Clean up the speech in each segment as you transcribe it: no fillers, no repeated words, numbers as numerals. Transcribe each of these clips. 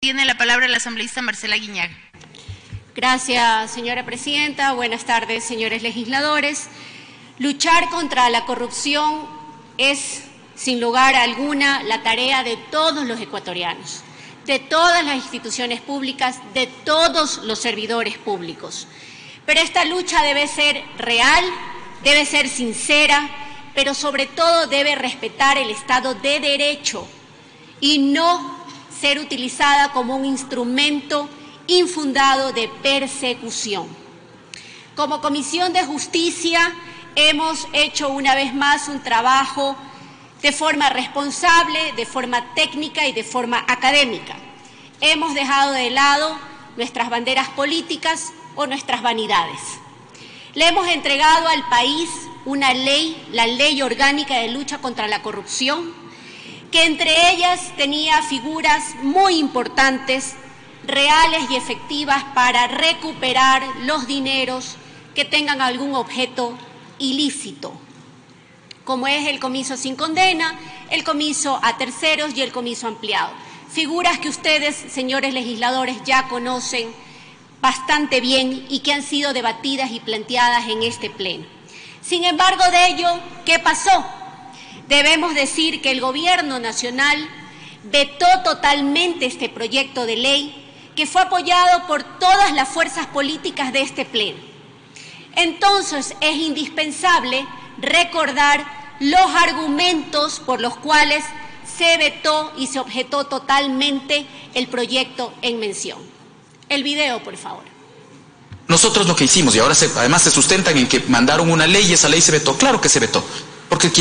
Tiene la palabra la asambleísta Marcela Guiñaga. Gracias, señora presidenta. Buenas tardes, señores legisladores. Luchar contra la corrupción es, sin lugar a alguna, la tarea de todos los ecuatorianos, de todas las instituciones públicas, de todos los servidores públicos. Pero esta lucha debe ser real, debe ser sincera, pero sobre todo debe respetar el Estado de Derecho y no ser utilizada como un instrumento infundado de persecución. Como Comisión de Justicia hemos hecho una vez más un trabajo de forma responsable, de forma técnica y de forma académica. Hemos dejado de lado nuestras banderas políticas o nuestras vanidades. Le hemos entregado al país una ley, la Ley Orgánica de Lucha contra la Corrupción, que entre ellas tenía figuras muy importantes, reales y efectivas para recuperar los dineros que tengan algún objeto ilícito, como es el comiso sin condena, el comiso a terceros y el comiso ampliado. Figuras que ustedes, señores legisladores, ya conocen bastante bien y que han sido debatidas y planteadas en este pleno. Sin embargo de ello, ¿qué pasó? Debemos decir que el Gobierno Nacional vetó totalmente este proyecto de ley que fue apoyado por todas las fuerzas políticas de este pleno. Entonces es indispensable recordar los argumentos por los cuales se vetó y se objetó totalmente el proyecto en mención. El video, por favor. Nosotros lo que hicimos, y ahora además se sustentan en que mandaron una ley y esa ley se vetó. Claro que se vetó, porque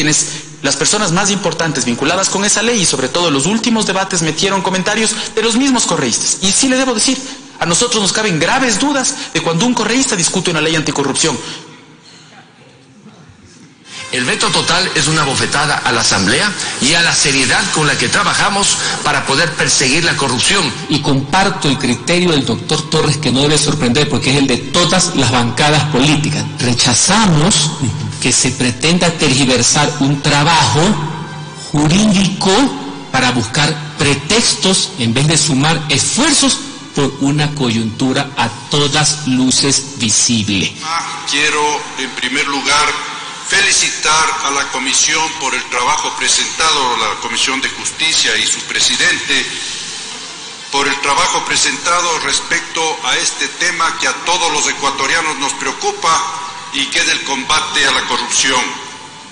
las personas más importantes vinculadas con esa ley y sobre todo en los últimos debates metieron comentarios de los mismos correístas. Y sí le debo decir, a nosotros nos caben graves dudas de cuando un correísta discute una ley anticorrupción. El veto total es una bofetada a la Asamblea y a la seriedad con la que trabajamos para poder perseguir la corrupción. Y comparto el criterio del doctor Torres, que no debe sorprender porque es el de todas las bancadas políticas. Rechazamos que se pretenda tergiversar un trabajo jurídico para buscar pretextos en vez de sumar esfuerzos por una coyuntura a todas luces visible. Quiero, en primer lugar, felicitar a la Comisión por el trabajo presentado, la Comisión de Justicia y su presidente, por el trabajo presentado respecto a este tema que a todos los ecuatorianos nos preocupa y que es el combate a la corrupción.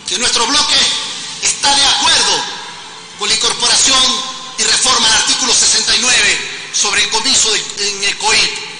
Que nuestro bloque está de acuerdo con la incorporación y reforma al artículo 69 sobre el comiso en el COIP.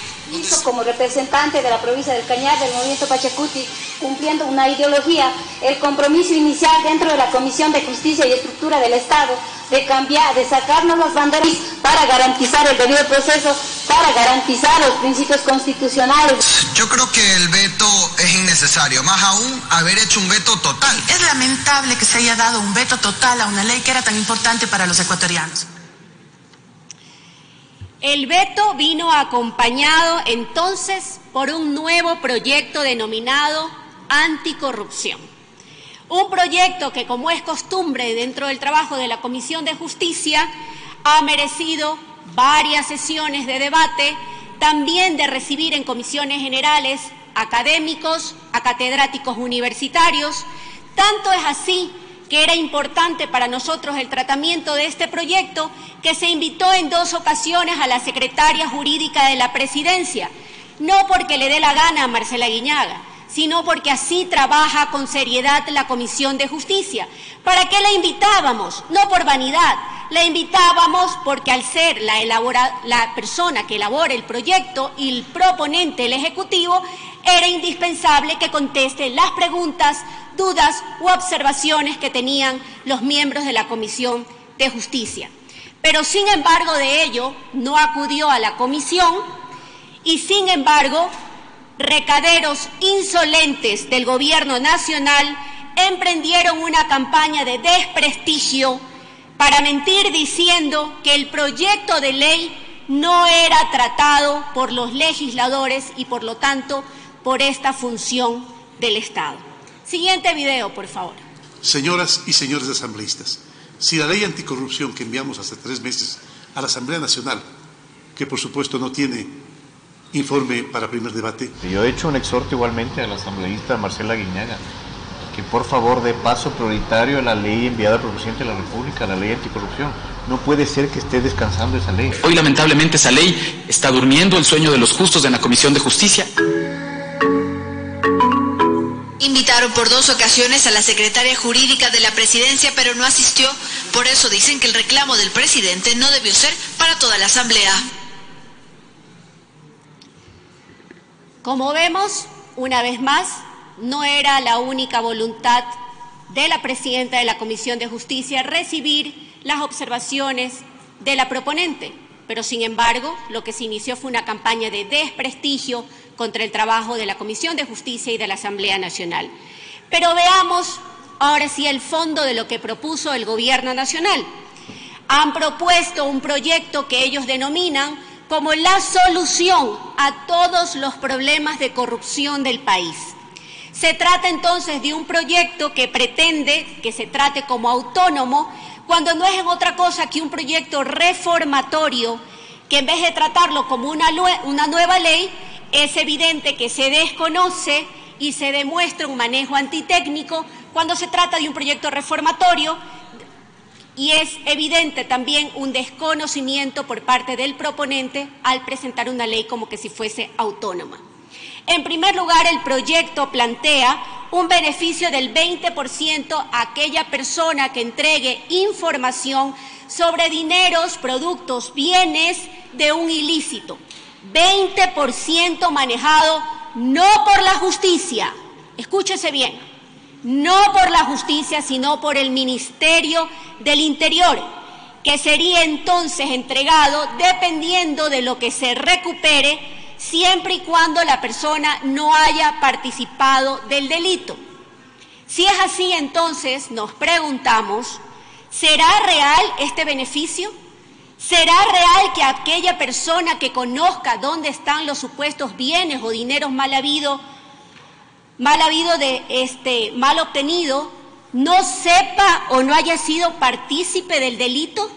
Como representante de la provincia del Cañar, del movimiento Pachacuti, cumpliendo una ideología, el compromiso inicial dentro de la Comisión de Justicia y Estructura del Estado, de cambiar, de sacarnos las banderas para garantizar el debido proceso, para garantizar los principios constitucionales. Yo creo que el veto es innecesario, más aún haber hecho un veto total. Es lamentable que se haya dado un veto total a una ley que era tan importante para los ecuatorianos. El veto vino acompañado entonces por un nuevo proyecto denominado anticorrupción. Un proyecto que, como es costumbre dentro del trabajo de la Comisión de Justicia, ha merecido varias sesiones de debate, también de recibir en comisiones generales académicos, a catedráticos universitarios. Tanto es así que era importante para nosotros el tratamiento de este proyecto, que se invitó en 2 ocasiones a la secretaria jurídica de la Presidencia, no porque le dé la gana a Marcela Guiñaga, sino porque así trabaja con seriedad la Comisión de Justicia. ¿Para qué la invitábamos? No por vanidad, la invitábamos porque al ser la persona que elabora el proyecto y el proponente, el Ejecutivo, era indispensable que conteste las preguntas, dudas u observaciones que tenían los miembros de la Comisión de Justicia. Pero sin embargo de ello no acudió a la comisión y sin embargo recaderos insolentes del Gobierno Nacional emprendieron una campaña de desprestigio para mentir diciendo que el proyecto de ley no era tratado por los legisladores y por lo tanto por esta función del Estado. Siguiente video, por favor. Señoras y señores asambleístas, si la ley anticorrupción que enviamos hace 3 meses a la Asamblea Nacional que por supuesto no tiene informe para primer debate. Yo he hecho un exhorto igualmente a la asambleísta Marcela Guiñaga, que por favor dé paso prioritario a la ley enviada por el presidente de la República, la ley anticorrupción. No puede ser que esté descansando esa ley. Hoy lamentablemente esa ley está durmiendo el sueño de los justos en la Comisión de Justicia. Invitaron por 2 ocasiones a la secretaria jurídica de la presidencia, pero no asistió. Por eso dicen que el reclamo del presidente no debió ser para toda la asamblea. Como vemos, una vez más, no era la única voluntad de la presidenta de la Comisión de Justicia recibir las observaciones de la proponente, pero sin embargo, lo que se inició fue una campaña de desprestigio contra el trabajo de la Comisión de Justicia y de la Asamblea Nacional. Pero veamos ahora sí el fondo de lo que propuso el Gobierno Nacional. Han propuesto un proyecto que ellos denominan como la solución a todos los problemas de corrupción del país. Se trata entonces de un proyecto que pretende que se trate como autónomo, cuando no es en otra cosa que un proyecto reformatorio que en vez de tratarlo como una nueva ley, es evidente que se desconoce y se demuestra un manejo antitécnico cuando se trata de un proyecto reformatorio, y es evidente también un desconocimiento por parte del proponente al presentar una ley como que si fuese autónoma. En primer lugar, el proyecto plantea un beneficio del 20% a aquella persona que entregue información sobre dineros, productos, bienes de un ilícito. 20% manejado no por la justicia, escúchese bien, no por la justicia, sino por el Ministerio del Interior, que sería entonces entregado dependiendo de lo que se recupere, siempre y cuando la persona no haya participado del delito. Si es así, entonces nos preguntamos, ¿será real este beneficio? ¿Será real que aquella persona que conozca dónde están los supuestos bienes o dineros mal obtenido, no sepa o no haya sido partícipe del delito?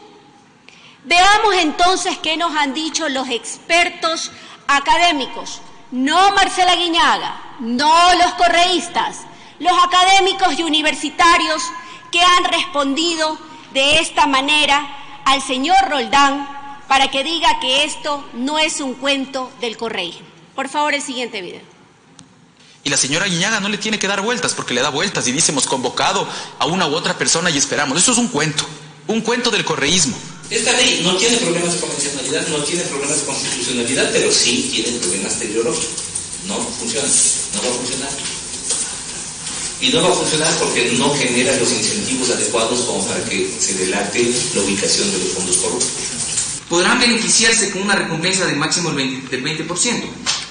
Veamos entonces qué nos han dicho los expertos académicos, no Marcela Guiñaga, no los correístas, los académicos y universitarios que han respondido de esta manera al señor Roldán para que diga que esto no es un cuento del correísmo. Por favor, el siguiente video. Y la señora Guiñaga no le tiene que dar vueltas, porque le da vueltas y dice, hemos convocado a una u otra persona y esperamos. Eso es un cuento del correísmo. Esta ley no tiene problemas de convencionalidad, no tiene problemas de constitucionalidad, pero sí tiene problemas teleológicos. No funciona, no va a funcionar. Y no va a funcionar porque no genera los incentivos adecuados como para que se delate la ubicación de los fondos corruptos. Podrán beneficiarse con una recompensa del máximo del 20%,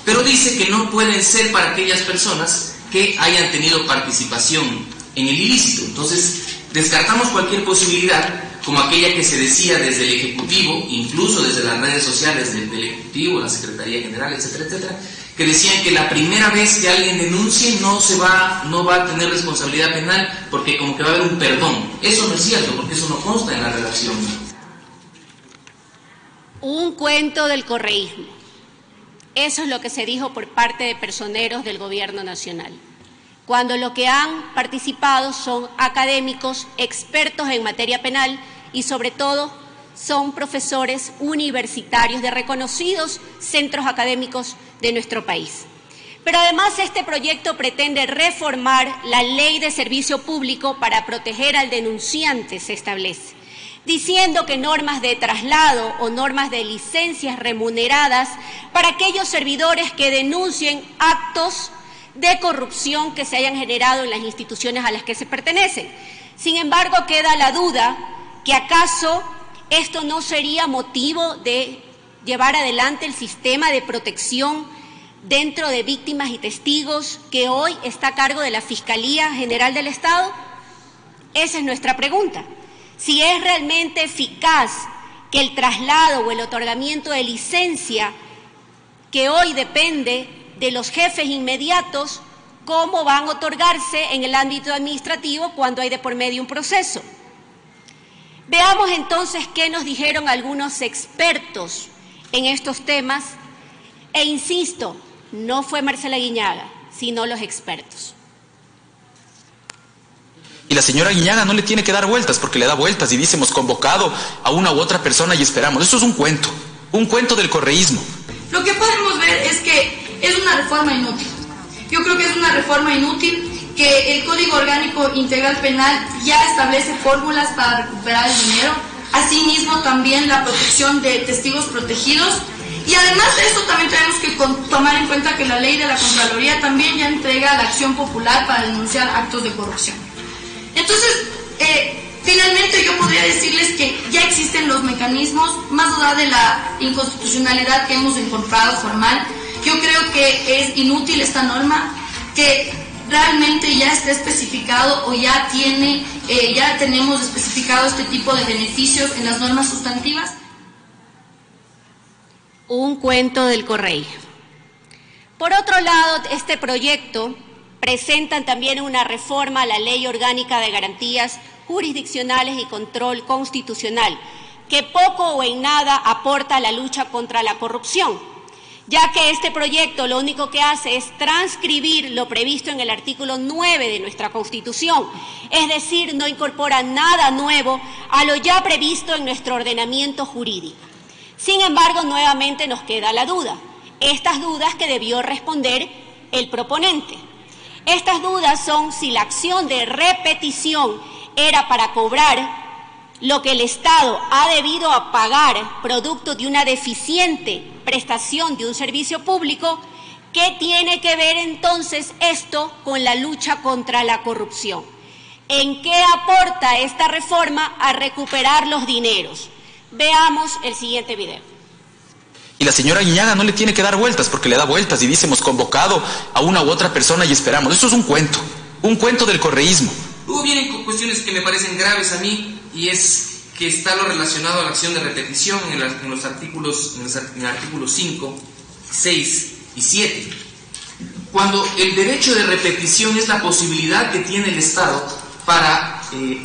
pero dice que no pueden ser para aquellas personas que hayan tenido participación en el ilícito. Entonces, descartamos cualquier posibilidad, como aquella que se decía desde el Ejecutivo, incluso desde las redes sociales del Ejecutivo, la Secretaría General, etcétera, etcétera, que decían que la primera vez que alguien denuncie no va a tener responsabilidad penal porque como que va a haber un perdón. Eso no es cierto, porque eso no consta en la redacción. Un cuento del correísmo. Eso es lo que se dijo por parte de personeros del Gobierno Nacional, cuando lo que han participado son académicos, expertos en materia penal y sobre todo son profesores universitarios de reconocidos centros académicos de nuestro país. Pero además este proyecto pretende reformar la Ley de Servicio Público para proteger al denunciante, se establece, diciendo que normas de traslado o normas de licencias remuneradas para aquellos servidores que denuncien actos de corrupción que se hayan generado en las instituciones a las que se pertenecen. Sin embargo, queda la duda que acaso esto no sería motivo de llevar adelante el sistema de protección dentro de víctimas y testigos que hoy está a cargo de la Fiscalía General del Estado. Esa es nuestra pregunta. Si es realmente eficaz que el traslado o el otorgamiento de licencia que hoy depende de los jefes inmediatos, ¿cómo van a otorgarse en el ámbito administrativo cuando hay de por medio un proceso? Veamos entonces qué nos dijeron algunos expertos en estos temas e insisto, no fue Marcela Guiñaga, sino los expertos. Y la señora Guiñaga no le tiene que dar vueltas porque le da vueltas y dice hemos convocado a una u otra persona y esperamos. Eso es un cuento del correísmo. Lo que podemos ver es que es una reforma inútil. Yo creo que es una reforma inútil, que el Código Orgánico Integral Penal ya establece fórmulas para recuperar el dinero, asimismo también la protección de testigos protegidos, y además de eso también tenemos que tomar en cuenta que la ley de la Contraloría también ya entrega la acción popular para denunciar actos de corrupción. Entonces, finalmente yo podría decirles que ya existen los mecanismos, más allá de la inconstitucionalidad que hemos incorporado formal. Yo creo que es inútil esta norma, que realmente ya está especificado o ya tenemos especificado este tipo de beneficios en las normas sustantivas. Un cuento del Correy. Por otro lado, este proyecto presentan también una reforma a la Ley Orgánica de Garantías Jurisdiccionales y Control Constitucional, que poco o en nada aporta a la lucha contra la corrupción, ya que este proyecto lo único que hace es transcribir lo previsto en el artículo 9 de nuestra Constitución, es decir, no incorpora nada nuevo a lo ya previsto en nuestro ordenamiento jurídico. Sin embargo, nuevamente nos queda la duda, estas dudas que debió responder el proponente. Estas dudas son si la acción de repetición era para cobrar lo que el Estado ha debido a pagar producto de una deficiente prestación de un servicio público. ¿Qué tiene que ver entonces esto con la lucha contra la corrupción? ¿En qué aporta esta reforma a recuperar los dineros? Veamos el siguiente video. Y la señora Guiñaga no le tiene que dar vueltas porque le da vueltas y dice hemos convocado a una u otra persona y esperamos. Eso es un cuento del correísmo. Luego vienen cuestiones que me parecen graves a mí, y es que está lo relacionado a la acción de repetición en el artículo 5, 6 y 7. Cuando el derecho de repetición es la posibilidad que tiene el Estado para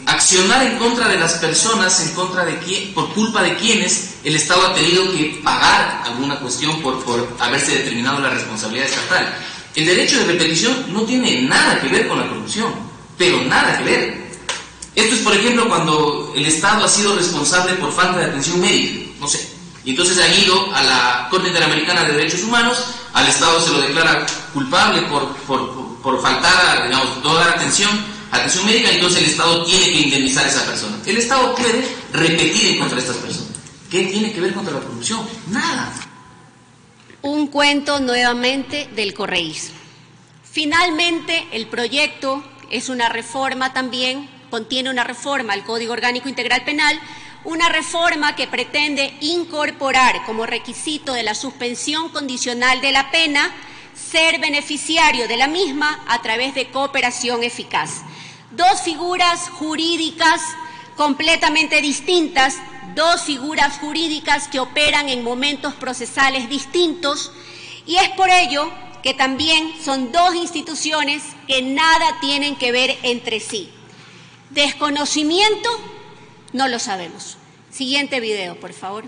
accionar en contra de las personas, por culpa de quienes el Estado ha tenido que pagar alguna cuestión por haberse determinado la responsabilidad estatal. El derecho de repetición no tiene nada que ver con la corrupción, pero nada que ver. Esto es, por ejemplo, cuando el Estado ha sido responsable por falta de atención médica, no sé, y entonces han ido a la Corte Interamericana de Derechos Humanos, al Estado se lo declara culpable por faltar, digamos, no dar atención médica, entonces el Estado tiene que indemnizar a esa persona. El Estado puede repetir en contra de estas personas. ¿Qué tiene que ver contra la corrupción? Nada. Un cuento nuevamente del correísmo. Finalmente, el proyecto es una reforma también, contiene una reforma al Código Orgánico Integral Penal, una reforma que pretende incorporar como requisito de la suspensión condicional de la pena ser beneficiario de la misma a través de cooperación eficaz. Dos figuras jurídicas completamente distintas, dos figuras jurídicas que operan en momentos procesales distintos, y es por ello que también son dos instituciones que nada tienen que ver entre sí. Desconocimiento, no lo sabemos. Siguiente video, por favor.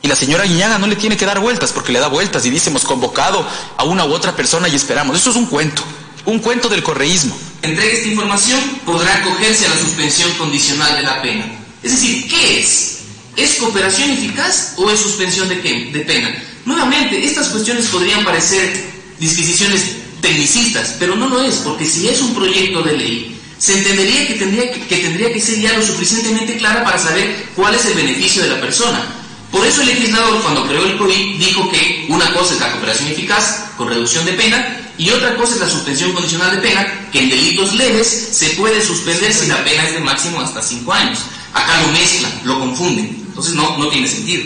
Y la señora Guiñaga no le tiene que dar vueltas porque le da vueltas y dice hemos convocado a una u otra persona y esperamos. Eso es un cuento del correísmo. Entregue esta información, podrá acogerse a la suspensión condicional de la pena. Es decir, ¿qué es? ¿Es cooperación eficaz o es suspensión de pena? Nuevamente, estas cuestiones podrían parecer disquisiciones tecnicistas, pero no lo es, porque si es un proyecto de ley, se entendería que tendría que ser ya lo suficientemente clara para saber cuál es el beneficio de la persona. Por eso el legislador, cuando creó el COVID, dijo que una cosa es la cooperación eficaz con reducción de pena y otra cosa es la suspensión condicional de pena, que en delitos leves se puede suspender si la pena es de máximo hasta 5 años. Acá lo mezclan, lo confunden, entonces no tiene sentido.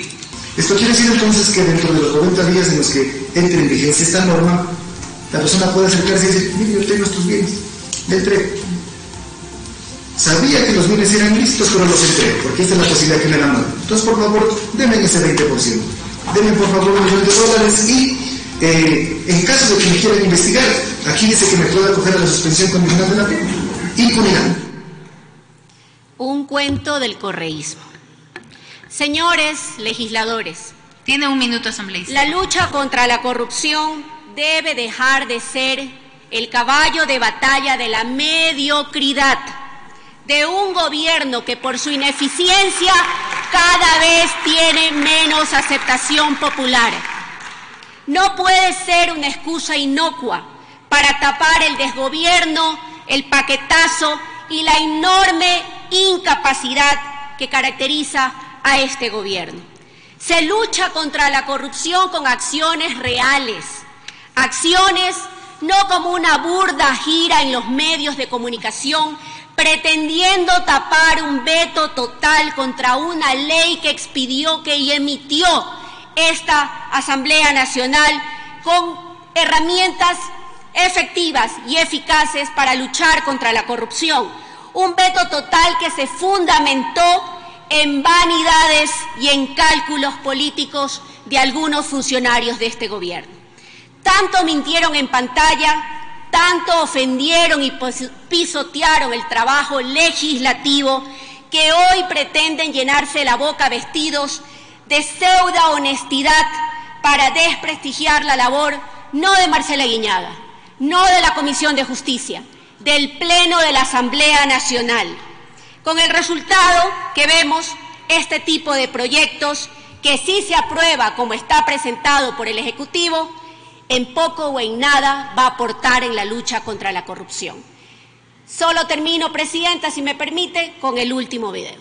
Esto quiere decir entonces que dentro de los 90 días en los que entre en vigencia esta norma, la persona puede acercarse y decir, mire, yo tengo estos bienes, le entrego. Sabía que los bienes eran lícitos, pero los entrego, porque esta es la posibilidad que me da norma. Entonces, por favor, denme ese 20%. Denme, por favor, $1.000.000 y, en caso de que me quieran investigar, aquí dice que me pueda acoger a la suspensión condicional de la pena. Impunidad. Un cuento del correísmo. Señores legisladores, tiene un minuto, asambleísta. La lucha contra la corrupción debe dejar de ser el caballo de batalla de la mediocridad de un gobierno que por su ineficiencia cada vez tiene menos aceptación popular. No puede ser una excusa inocua para tapar el desgobierno, el paquetazo y la enorme incapacidad que caracteriza a este gobierno. Se lucha contra la corrupción con acciones reales, acciones no como una burda gira en los medios de comunicación pretendiendo tapar un veto total contra una ley que expidió, que emitió esta Asamblea Nacional con herramientas efectivas y eficaces para luchar contra la corrupción. Un veto total que se fundamentó en vanidades y en cálculos políticos de algunos funcionarios de este gobierno. Tanto mintieron en pantalla, tanto ofendieron y pisotearon el trabajo legislativo que hoy pretenden llenarse la boca vestidos de pseudo honestidad para desprestigiar la labor no de Marcela Guiñaga, no de la Comisión de Justicia, del Pleno de la Asamblea Nacional. Con el resultado que vemos, este tipo de proyectos, que sí se aprueba como está presentado por el Ejecutivo, en poco o en nada va a aportar en la lucha contra la corrupción. Solo termino, Presidenta, si me permite, con el último video.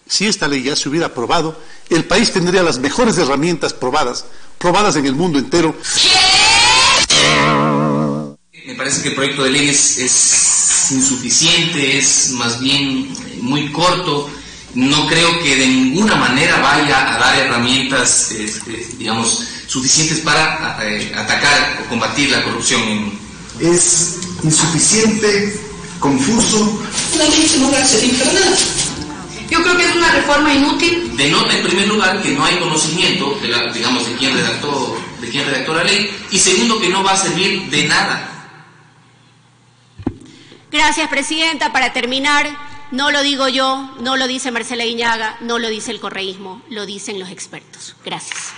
Si esta ley ya se hubiera aprobado, el país tendría las mejores herramientas probadas en el mundo entero. Me parece que el proyecto de ley es insuficiente, es más bien muy corto. No creo que de ninguna manera vaya a dar herramientas, digamos, suficientes para atacar o combatir la corrupción. Es insuficiente, confuso. Una ley que no va a servir para nada. Yo creo que es una reforma inútil. Denota en primer lugar que no hay conocimiento de quién redactó la ley, y segundo que no va a servir de nada. Gracias, Presidenta. Para terminar, no lo digo yo, no lo dice Marcela Guiñaga, no lo dice el correísmo, lo dicen los expertos. Gracias.